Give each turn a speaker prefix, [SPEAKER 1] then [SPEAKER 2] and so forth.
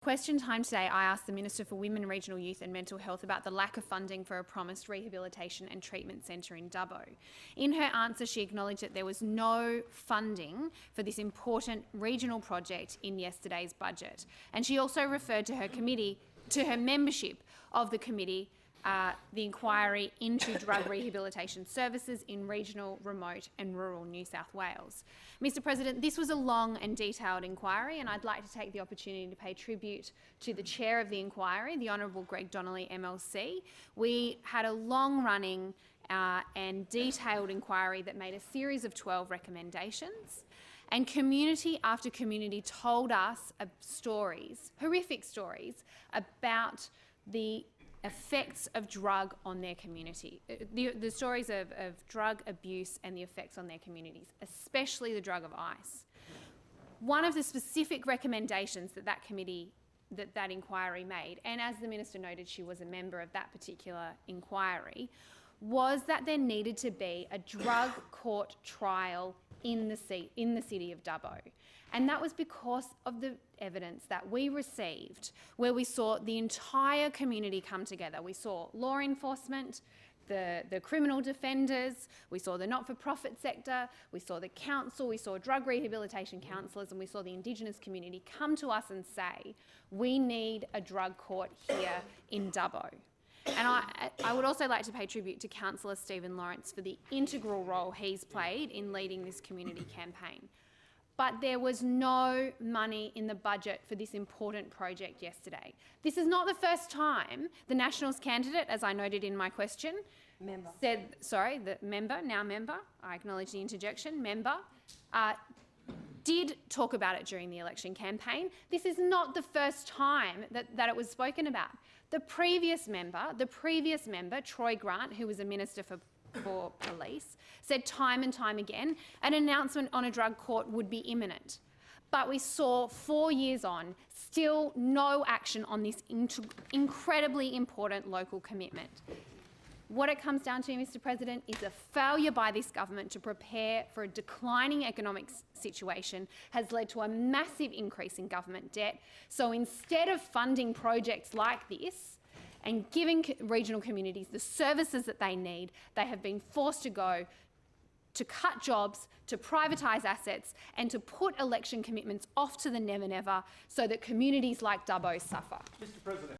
[SPEAKER 1] Question time today, I asked the Minister for Women, Regional Youth and Mental Health about the lack of funding for a promised rehabilitation and treatment centre in Dubbo. In her answer, she acknowledged that there was no funding for this important regional project in yesterday's budget. And she also referred to her membership of the committee, the inquiry into drug rehabilitation services in regional, remote and rural New South Wales. Mr President, this was a long and detailed inquiry, and I'd like to take the opportunity to pay tribute to the chair of the inquiry, the Honourable Greg Donnelly MLC. We had a long-running and detailed inquiry that made a series of 12 recommendations, and community after community told us stories, horrific stories, about the effects of drug on their community, the stories of drug abuse and the effects on their communities, especially the drug of ice. One of the specific recommendations that inquiry made, and as the Minister noted, she was a member of that particular inquiry, was that there needed to be a drug court trial in the city of Dubbo. And that was because of the evidence that we received, where we saw the entire community come together. We saw law enforcement, the criminal defenders, we saw the not-for-profit sector, we saw the council, we saw drug rehabilitation counsellors, and we saw the Indigenous community come to us and say, we need a drug court here in Dubbo. And I would also like to pay tribute to Councillor Stephen Lawrence for the integral role he's played in leading this community campaign. But there was no money in the budget for this important project yesterday. This is not the first time the Nationals candidate, as I noted in my question, now member, I acknowledge the interjection, did talk about it during the election campaign. This is not the first time that it was spoken about. The previous member, Troy Grant, who was a Minister for Police, said time and time again an announcement on a drug court would be imminent. But we saw 4 years on, still no action on this incredibly important local commitment. What it comes down to, Mr President, is a failure by this government to prepare for a declining economic situation has led to a massive increase in government debt. So instead of funding projects like this and giving regional communities the services that they need, they have been forced to go to cut jobs, to privatise assets and to put election commitments off to the never-never so that communities like Dubbo suffer.
[SPEAKER 2] Mr President.